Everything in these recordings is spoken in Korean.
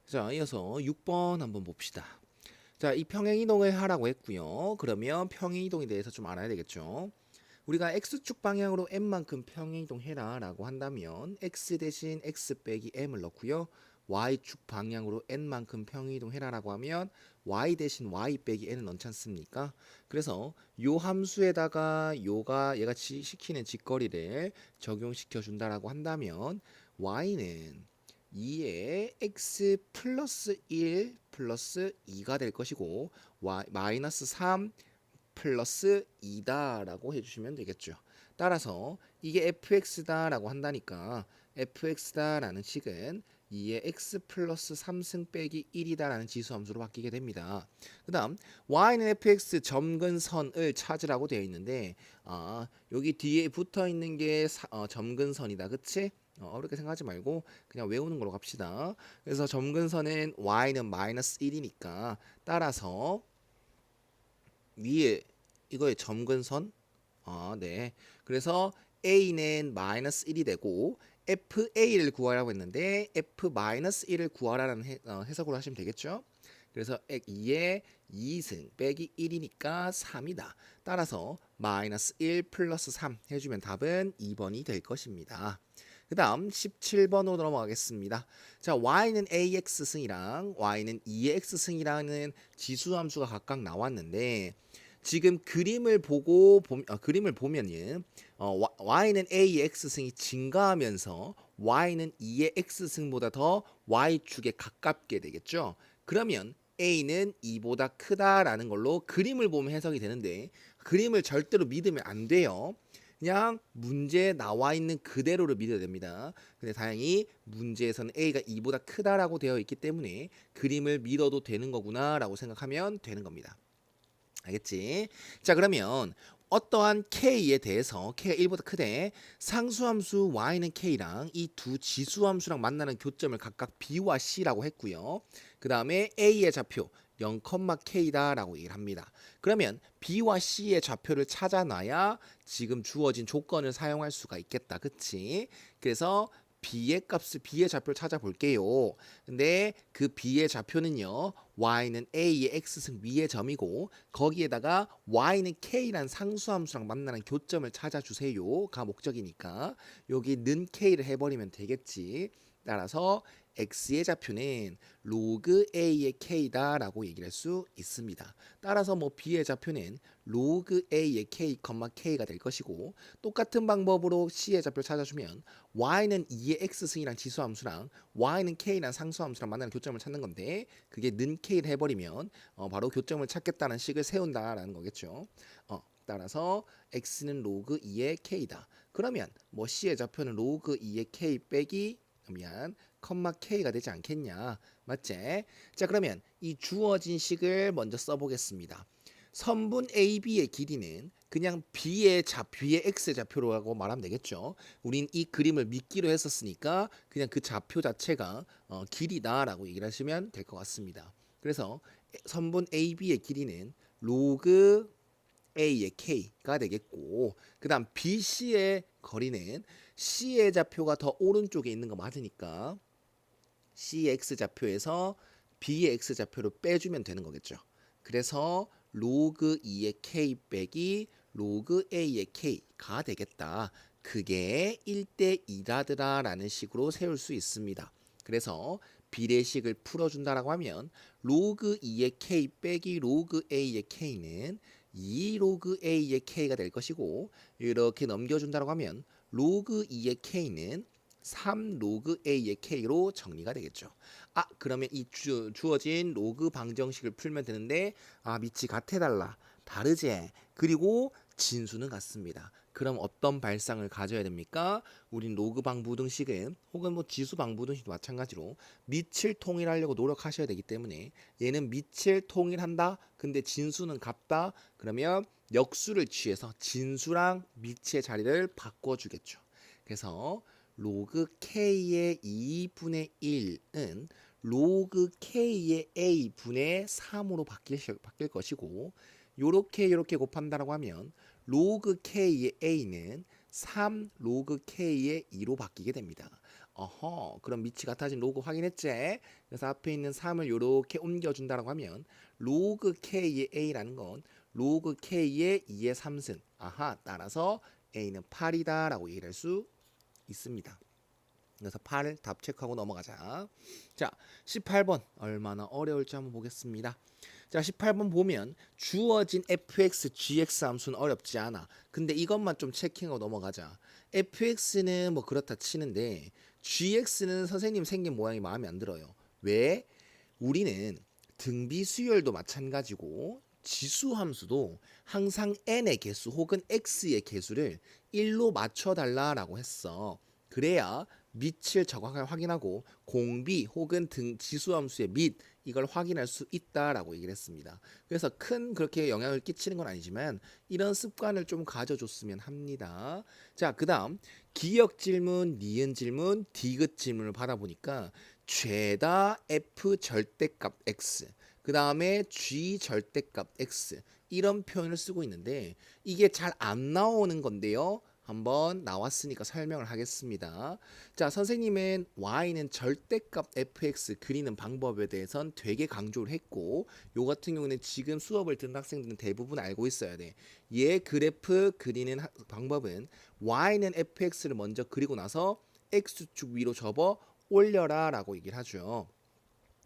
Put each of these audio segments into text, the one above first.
자, 이어서 6번 한번 봅시다. 자, 이 평행이동을 하라고 했고요. 그러면 평행이동에 대해서 좀 알아야 되겠죠. 우리가 x축 방향으로 m만큼 평행이동해라 라고 한다면 x 대신 x 빼기 m을 넣고요. y축 방향으로 n만큼 평행이동해라 라고 하면 y 대신 y 빼기 n을 넣지 않습니까? 그래서 요 함수에다가 얘가 시키는 직거리를 적용시켜 준다라고 한다면 y는 2에 x 플러스 1 플러스 2가 될 것이고 마이너스 3 플러스 2다라고 해주시면 되겠죠. 따라서 이게 fx다라고 한다니까 fx다라는 식은 2의 x 플러스 3승 빼기 1이다라는 지수함수로 바뀌게 됩니다. 그 다음 y는 fx 점근선을 찾으라고 되어 있는데 여기 뒤에 붙어 있는 게 점근선이다. 그치? 어렵게 생각하지 말고 그냥 외우는 걸로 갑시다. 그래서 점근선은 y는 마이너스 1이니까 따라서 위에 이거의 점근선 네. 그래서 a는 마이너스 1이 되고 fa를 구하라고 했는데 f 마이너스 1을 구하라는 해석으로 하시면 되겠죠. 그래서 2에 2승 빼기 1이니까 3이다. 따라서 마이너스 1 플러스 3 해주면 답은 2번이 될 것입니다. 그 다음 17번으로 넘어가겠습니다. 자, y는 ax승이랑 y는 2x승이라는 지수함수가 각각 나왔는데 지금 그림을 보면은 y는 a의 x승이 증가하면서 y는 2의 x승보다 더 y축에 가깝게 되겠죠. 그러면 a는 2보다 크다라는 걸로 그림을 보면 해석이 되는데 그림을 절대로 믿으면 안 돼요. 그냥 문제에 나와 있는 그대로를 믿어야 됩니다. 근데 다행히 문제에서는 a가 2보다 크다라고 되어 있기 때문에 그림을 믿어도 되는 거구나라고 생각하면 되는 겁니다. 알겠지? 자, 그러면 어떠한 k에 대해서 k가 1보다 크대 상수함수 y는 k랑 이 두 지수함수랑 만나는 교점을 각각 b와 c라고 했고요. 그 다음에 a의 좌표 0,k다 라고 얘기를 합니다. 그러면 b와 c의 좌표를 찾아놔야 지금 주어진 조건을 사용할 수가 있겠다. 그치? 그래서 b의 좌표를 찾아볼게요. 근데 그 b의 좌표는요. y는 a의 x승 위의 점이고 거기에다가 y는 k란 상수함수랑 만나는 교점을 찾아주세요가 목적이니까 여기 는 k를 해버리면 되겠지. 따라서 x의 좌표는 로그 a의 k다라고 얘기를 할 수 있습니다. 따라서 뭐 b의 좌표는 로그 a의 k, k가 될 것이고 똑같은 방법으로 c의 좌표를 찾아주면 y는 2의 x승이랑 지수함수랑 y는 k란 상수함수랑 만나는 교점을 찾는 건데 그게 는 k를 해버리면 바로 교점을 찾겠다는 식을 세운다라는 거겠죠. 따라서 x는 로그 2의 k다. 그러면 뭐 c의 좌표는 로그 2의 k 빼기 컴마 k가 되지 않겠냐. 맞지? 자, 그러면 이 주어진 식을 먼저 써보겠습니다. 선분 AB의 길이는 그냥 B의 X의 좌표라고 말하면 되겠죠. 우린 이 그림을 믿기로 했었으니까 그냥 그 좌표 자체가 길이다라고 얘기를 하시면 될 것 같습니다. 그래서 선분 AB의 길이는 로그 A의 K가 되겠고 그 다음 BC의 거리는 C의 좌표가 더 오른쪽에 있는 거 맞으니까 C의 X좌표에서 B의 X좌표를 빼주면 되는 거겠죠. 그래서 로그 2의 K 빼기 로그 A의 K가 되겠다. 그게 1대 2라더라 라는 식으로 세울 수 있습니다. 그래서 비례식을 풀어준다라고 하면 로그 2의 K 빼기 로그 A의 K는 2 로그 A의 K가 될 것이고 이렇게 넘겨준다라고 하면 로그 2의 K는 3 로그 A의 K로 정리가 되겠죠. 그러면 이 주어진 로그 방정식을 풀면 되는데 밑이 같아달라. 다르지? 그리고 진수는 같습니다. 그럼 어떤 발상을 가져야 됩니까? 우린 로그 방부등식은 혹은 뭐 지수 방부등식도 마찬가지로 밑을 통일하려고 노력하셔야 되기 때문에 얘는 밑을 통일한다. 근데 진수는 같다. 그러면 역수를 취해서 진수랑 밑의 자리를 바꿔주겠죠. 그래서 로그 k의 2분의 1은 로그 k의 a분의 3으로 바뀔 것이고 요렇게 곱한다라고 하면 로그 k의 a는 3 로그 k의 2로 바뀌게 됩니다. 어허, 그럼 밑이 같아진 로그 확인했지? 그래서 앞에 있는 3을 이렇게 옮겨준다라고 하면 로그 K의 A라는 건 로그 K의 2의 3승. 아하, 따라서 A는 8이다라고 얘기를 할 수 있습니다. 그래서 8을 답 체크하고 넘어가자. 자, 18번 얼마나 어려울지 한번 보겠습니다. 자, 18번 보면 주어진 fx, gx 함수는 어렵지 않아. 근데 이것만 좀 체킹하고 넘어가자. fx는 뭐 그렇다 치는데 gx는 선생님 생긴 모양이 마음에 안 들어요. 왜? 우리는 등비 수열도 마찬가지고 지수 함수도 항상 n의 개수 혹은 x의 개수를 1로 맞춰달라라고 했어. 그래야 밑을 정확하게 확인하고 공비 혹은 등 지수함수의 밑 이걸 확인할 수 있다라고 얘기를 했습니다. 그래서 큰 그렇게 영향을 끼치는 건 아니지만 이런 습관을 좀 가져줬으면 합니다. 자, 그다음 기역 질문, 니은 질문, 디귿 질문을 받아보니까 죄다 f 절대값 x 그 다음에 g 절대값 x 이런 표현을 쓰고 있는데 이게 잘 안 나오는 건데요. 한번 나왔으니까 설명을 하겠습니다. 자, 선생님은 y는 절대값 fx 그리는 방법에 대해선 되게 강조를 했고 요 같은 경우는 지금 수업을 듣는 학생들은 대부분 알고 있어야 돼. 얘 그래프 그리는 방법은 y는 fx를 먼저 그리고 나서 x축 위로 접어 올려라 라고 얘기를 하죠.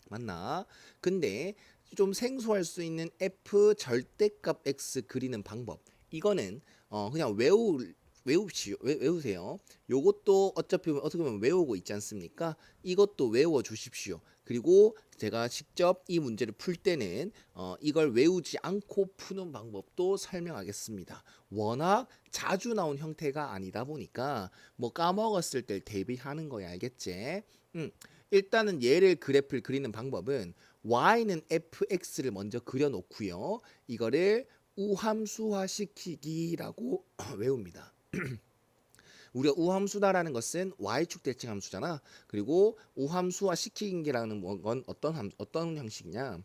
맞나? 근데 좀 생소할 수 있는 f 절대값 x 그리는 방법 이거는 그냥 외우세요. 요것도 어차피 어떻게 보면 외우고 있지 않습니까? 이것도 외워 주십시오. 그리고 제가 직접 이 문제를 풀 때는 이걸 외우지 않고 푸는 방법도 설명하겠습니다. 워낙 자주 나온 형태가 아니다 보니까 뭐 까먹었을 때 대비하는 거야, 알겠지? 일단은 얘를 그래프를 그리는 방법은 y는 fx를 먼저 그려놓고요. 이거를 우함수화 시키기라고 외웁니다. 우리가 우함수다라는 것은 y축 대칭 함수잖아. 그리고 우함수화 시키기라는 건 어떤 형식이냐?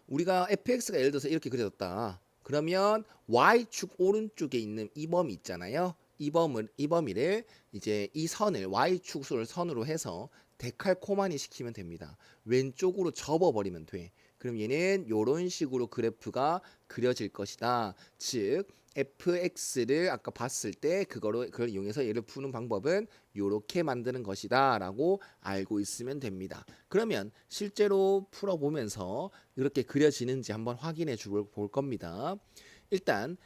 우리가 fx가 예를 들어서 이렇게 그려졌다. 그러면 y축 오른쪽에 있는 이 범위 있잖아요. 이 범위를 이제 이 선을 y축을 선으로 해서 데칼코마니 시키면 됩니다. 왼쪽으로 접어버리면 돼. 그럼 얘는 이런 식으로 그래프가 그려질 것이다. 즉 fx를 아까 봤을 때 그걸 이용해서 얘를 푸는 방법은 이렇게 만드는 것이다라고 알고 있으면 됩니다. 그러면 실제로 풀어보면서 이렇게 그려지는지 한번 확인해 볼 겁니다. 일단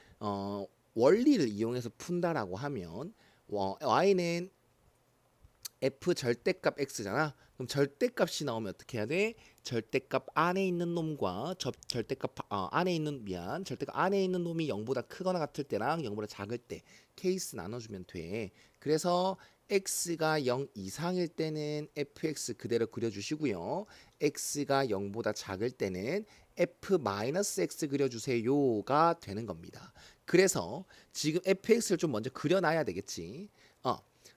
원리를 이용해서 푼다라고 하면 y는 f 절대값 x잖아. 그럼 절대값이 나오면 어떻게 해야 돼? 절대값 안에 있는 놈과 절대값 절대값 안에 있는 놈이 0보다 크거나 같을 때랑 0보다 작을 때 케이스 나눠주면 돼. 그래서 x가 0 이상일 때는 fx 그대로 그려주시고요. x가 0보다 작을 때는 f-x 그려주세요가 되는 겁니다. 그래서 지금 fx를 좀 먼저 그려놔야 되겠지.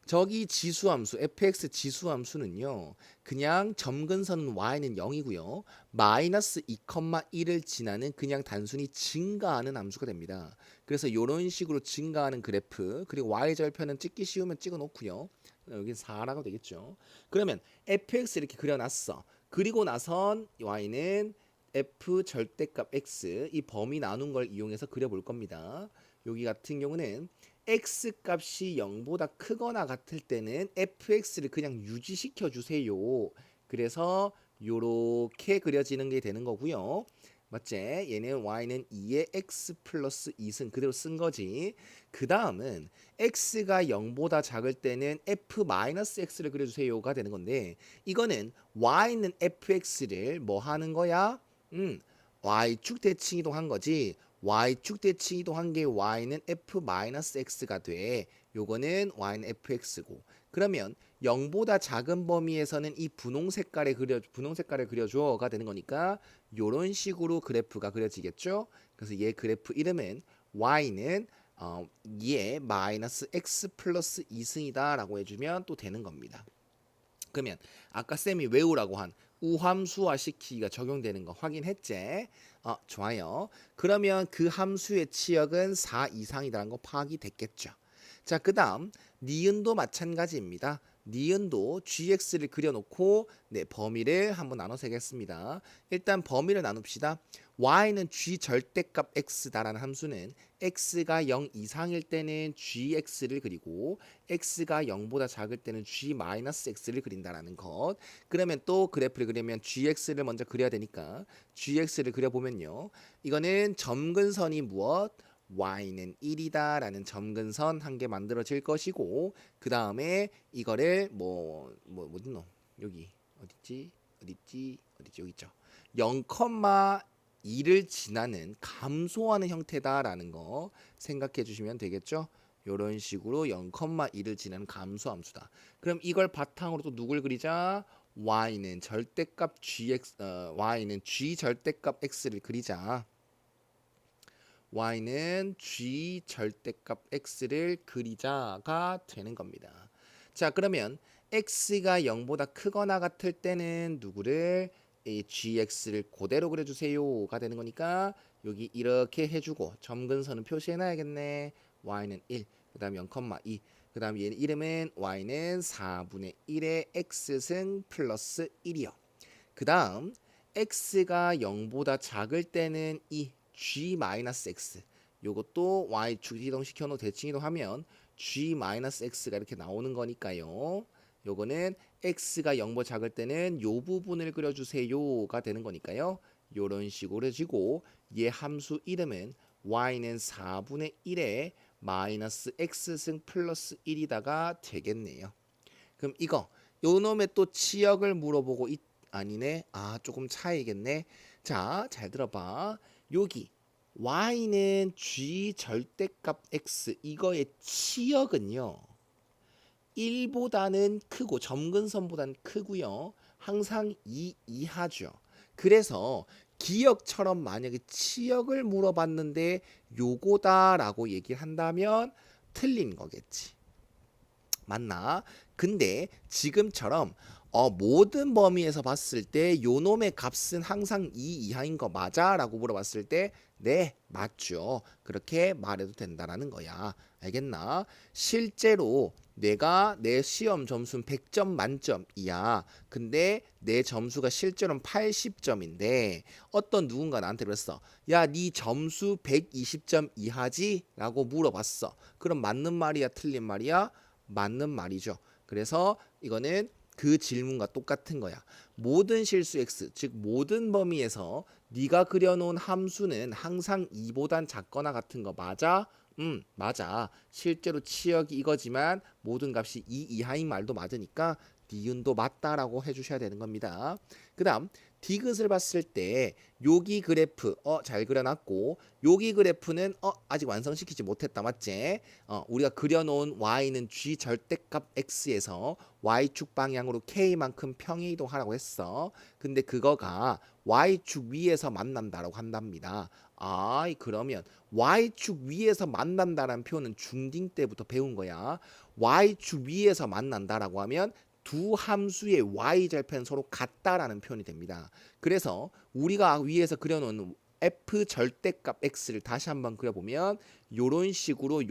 저기 지수함수 fx 지수함수는요. 그냥 점근선은 y는 0이고요. 마이너스 2,1을 지나는 그냥 단순히 증가하는 함수가 됩니다. 그래서 이런 식으로 증가하는 그래프 그리고 y절편은 찍기 쉬우면 찍어 놓고요. 여기 4라고 되겠죠. 그러면 fx 이렇게 그려놨어. 그리고 나선 y는 f 절대값 x 이 범위 나눈 걸 이용해서 그려볼 겁니다. 여기 같은 경우는 x 값이 0보다 크거나 같을 때는 fx를 그냥 유지시켜 주세요. 그래서 요렇게 그려지는 게 되는 거고요. 맞지? 얘는 y는 2의 x 플러스 2승 그대로 쓴 거지. 그 다음은 x가 0보다 작을 때는 f-x를 그려주세요가 되는 건데 이거는 y는 fx를 뭐 하는 거야? y축 대칭 이동한 거지. y축 대칭 이동한 게 y는 f-x가 돼. 요거는 y는 fx고. 그러면 0보다 작은 범위에서는 이 분홍 색깔을 그려줘가 되는 거니까 요런 식으로 그래프가 그려지겠죠. 그래서 얘 그래프 이름은 y는 얘 마이너스 x 플러스 2승이다 라고 해주면 또 되는 겁니다. 그러면 아까 쌤이 외우라고 한 우함수화 시키기가 적용되는 거 확인했지? 좋아요. 그러면 그 함수의 치역은 4 이상이라는 거 파악이 됐겠죠. 자, 그 다음 니은도 마찬가지입니다. 니은도 gx를 그려놓고 네, 범위를 한번 나눠서 하겠습니다. 일단 범위를 나눕시다. y는 g 절대값 x다라는 함수는 x가 0 이상일 때는 gx를 그리고 x가 0보다 작을 때는 g-x를 그린다라는 것. 그러면 또 그래프를 그리면 gx를 먼저 그려야 되니까 gx를 그려보면요. 이거는 점근선이 무엇? y는 1이다 라는 점근선 한 개 만들어질 것이고 그 다음에 이거를 어딨노? 여기 어딨지 여기 있죠. 0,2를 지나는 감소하는 형태다라는 거 생각해 주시면 되겠죠. 이런 식으로 0,2를 지나는 감소함수다. 그럼 이걸 바탕으로 또 누굴 그리자? y는 절대값 y는 g 절대값 x를 그리자. y는 g 절대값 x를 그리자가 되는 겁니다. 자, 그러면 x가 0보다 크거나 같을 때는 누구를 이 gx를 그대로 그려주세요가 되는 거니까 여기 이렇게 해주고 점근선은 표시해놔야겠네. y는 1, 그 다음 0,2, 그 다음 얘는 이름은 y는 4분의 1의 x승 플러스 1이요. 그 다음 x가 0보다 작을 때는 이 g-x 요것도 y축 이동시켜 놓고 대칭 이동하면 g-x가 이렇게 나오는 거니까요. 요거는 x가 0보다 작을 때는 요 부분을 그려주세요가 되는 거니까요. 요런 식으로 해지고 얘 함수 이름은 y는 4분의 1에 마이너스 x승 플러스 1이다가 되겠네요. 그럼 이거 요 놈의 또 치역을 물어보고 아니네. 조금 차이겠네. 자, 잘 들어봐. 여기 y는 g 절대값 x 이거의 치역은요. 1보다는 크고 점근선보다는 크고요. 항상 2 이하죠. 그래서 기역처럼 만약에 치역을 물어봤는데 요거다라고 얘기를 한다면 틀린 거겠지. 맞나? 근데 지금처럼 모든 범위에서 봤을 때 요놈의 값은 항상 2 이하인 거 맞아? 라고 물어봤을 때 네, 맞죠. 그렇게 말해도 된다라는 거야. 알겠나? 실제로 내가 내 시험 점수는 100점 만점이야. 근데 내 점수가 실제로는 80점인데 어떤 누군가 나한테 그랬어. 야, 네 점수 120점 이하지? 라고 물어봤어. 그럼 맞는 말이야, 틀린 말이야? 맞는 말이죠. 그래서 이거는 그 질문과 똑같은 거야. 모든 실수 x, 즉 모든 범위에서 네가 그려놓은 함수는 항상 2보단 작거나 같은 거 맞아? 맞아. 실제로 치역이 이거지만 모든 값이 2 이하인 말도 맞으니까 니은도 맞다라고 해주셔야 되는 겁니다. 그 다음 디귿을 봤을 때 여기 그래프 잘 그려놨고 여기 그래프는 아직 완성시키지 못했다 맞지? 우리가 그려놓은 y는 g 절대값 x에서 y축 방향으로 k만큼 평행 이동하라고 했어. 근데 그거가 y축 위에서 만난다라고 한답니다. 그러면 y축 위에서 만난다라는 표현은 중딩 때부터 배운 거야. y축 위에서 만난다라고 하면 두 함수의 y절편은 서로 같다라는 표현이 됩니다. 그래서 우리가 위에서 그려놓은 f 절대값 x를 다시 한번 그려보면 요런 식으로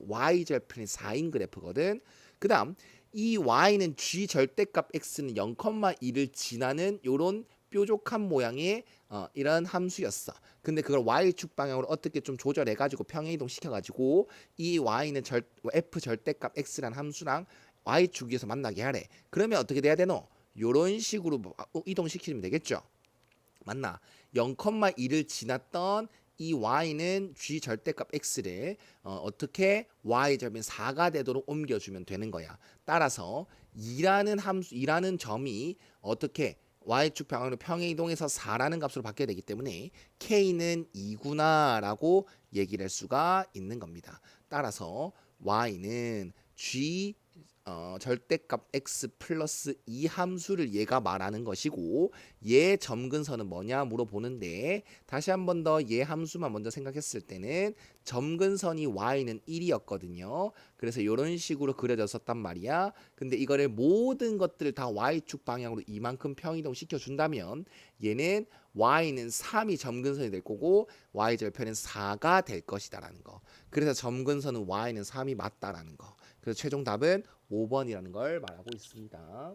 y절편이 4인 그래프거든. 그 다음 이 y는 g 절대값 x는 0,1을 지나는 요런 뾰족한 모양의 이런 함수였어. 근데 그걸 y축 방향으로 어떻게 좀 조절해가지고 평행이동 시켜가지고 이 y는 f 절대값 x라는 함수랑 y축 위에서 만나게 하래. 그러면 어떻게 돼야 되노? 요런 식으로 이동시키면 되겠죠. 맞나? 0,1을 지났던 이 y는 g 절대값 x를 어떻게 y절편 4가 되도록 옮겨주면 되는 거야. 따라서 2라는 점이 어떻게 y축 방향으로 평행 이동해서 4라는 값으로 바뀌어야 되기 때문에 k는 2구나라고 얘기를 할 수가 있는 겁니다. 따라서 y는 g 절대값 x 플러스 2 함수를 얘가 말하는 것이고 얘 점근선은 뭐냐 물어보는데 다시 한 번 더 얘 함수만 먼저 생각했을 때는 점근선이 y는 1이었거든요. 그래서 이런 식으로 그려졌었단 말이야. 근데 이거를 모든 것들을 다 y축 방향으로 이만큼 평이동 시켜준다면 얘는 y는 3이 점근선이 될 거고 y절편은 4가 될 것이다라는 거. 그래서 점근선은 y는 3이 맞다라는 거. 그래서 최종 답은 5번이라는 걸 말하고 있습니다.